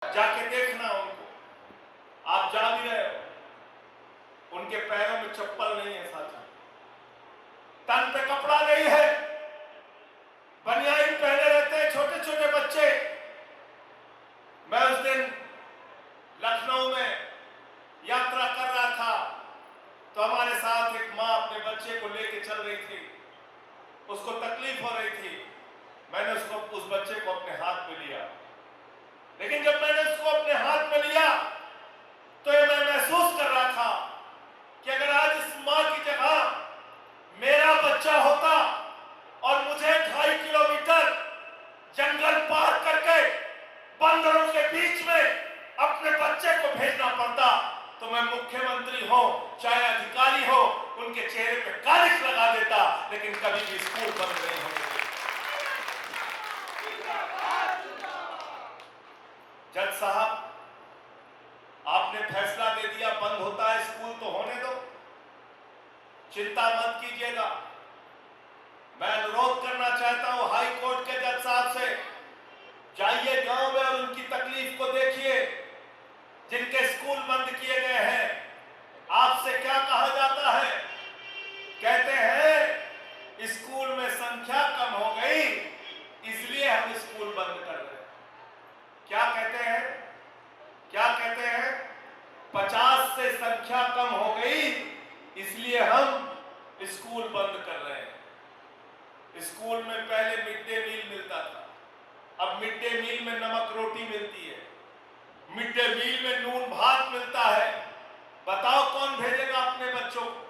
जाके देखना उनको, आप जा भी रहे हो, उनके पैरों में चप्पल नहीं है साथियों, तन पे कपड़ा नहीं है, बनियाइन पहने रहते हैं छोटे छोटे बच्चे। मैं उस दिन लखनऊ में यात्रा कर रहा था तो हमारे साथ एक मां अपने बच्चे को लेके चल रही थी, उसको तकलीफ हो रही थी। मैंने उस बच्चे को अपने हाथ में लिया, लेकिन जब मैंने उसको अपने हाथ में लिया तो ये मैं महसूस कर रहा था कि अगर आज इस मां की जगह मेरा बच्चा होता और मुझे 2.5 किलोमीटर जंगल पार करके बंदरों के बीच में अपने बच्चे को भेजना पड़ता तो मैं मुख्यमंत्री हो चाहे अधिकारी हो उनके चेहरे पे कालिख लगा देता, लेकिन कभी भी स्कूल बंद नहीं होने देता। जज साहब, आपने फैसला दे दिया बंद होता है स्कूल तो होने दो, चिंता मत कीजिएगा। मैं अनुरोध करना चाहता हूं हाई कोर्ट के जज साहब से, जाइए गांव में और उनकी तकलीफ को देखिए, जिनके स्कूल बंद किए गए हैं। आपसे क्या कहा जाता है? कहते हैं स्कूल में संख्या कम हो गई इसलिए हम स्कूल बंद कर रहे हैं। क्या कहते हैं? क्या कहते हैं? 50 से संख्या कम हो गई इसलिए हम स्कूल बंद कर रहे हैं। स्कूल में पहले मिड डे मील मिलता था, अब मिड डे मील में नमक रोटी मिलती है, मिड डे मील में नून भात मिलता है। बताओ कौन भेजेगा अपने बच्चों को?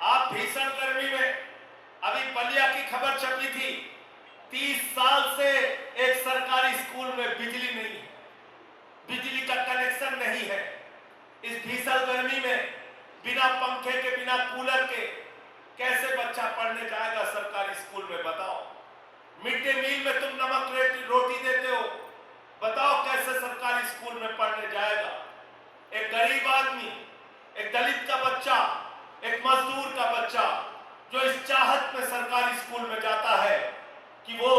आप भीषण गर्मी में, अभी बलिया की खबर छपी थी, 30 साल से एक सरकारी स्कूल में बिजली नहीं है, बिजली का कनेक्शन नहीं है। इस भीषण गर्मी में बिना पंखे के बिना कूलर के कैसे बच्चा पढ़ने जाएगा सरकारी स्कूल में? बताओ। मिड डे मील में तुम नमक रोटी देते हो, बताओ कैसे सरकारी स्कूल में पढ़ने जाएगा? एक गरीब आदमी, एक दलित का बच्चा, एक मजदूर का बच्चा जो इस चाहत में सरकारी स्कूल में जाता है कि वो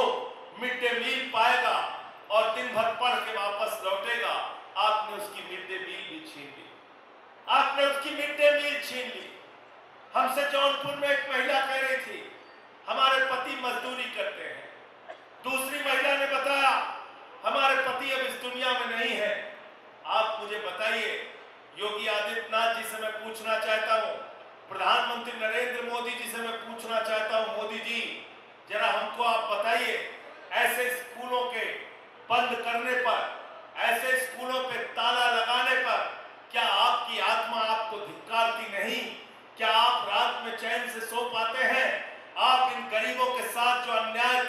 मिड डे मील पाएगा और दिन भर पढ़ के वापस लौटेगा, आपने उसकी मिड डे मील भी छीन ली। आपने उसकी मिड डे मील छीन ली। हमसे जौनपुर में एक महिला कह रही थी हमारे पति मजदूरी करते हैं। दूसरी महिला ने बताया हमारे पति अब इस दुनिया में नहीं है। आप मुझे बताइए, योगी आदित्यनाथ जी से मैं पूछना चाहता हूं, प्रधानमंत्री नरेंद्र मोदी जी से मैं पूछना चाहता हूं, मोदी जी जरा हमको आप बताइए, ऐसे स्कूलों के बंद करने पर, ऐसे स्कूलों पे ताला लगाने पर क्या आपकी आत्मा आपको धिक्कारती नहीं? क्या आप रात में चैन से सो पाते हैं? आप इन गरीबों के साथ जो अन्याय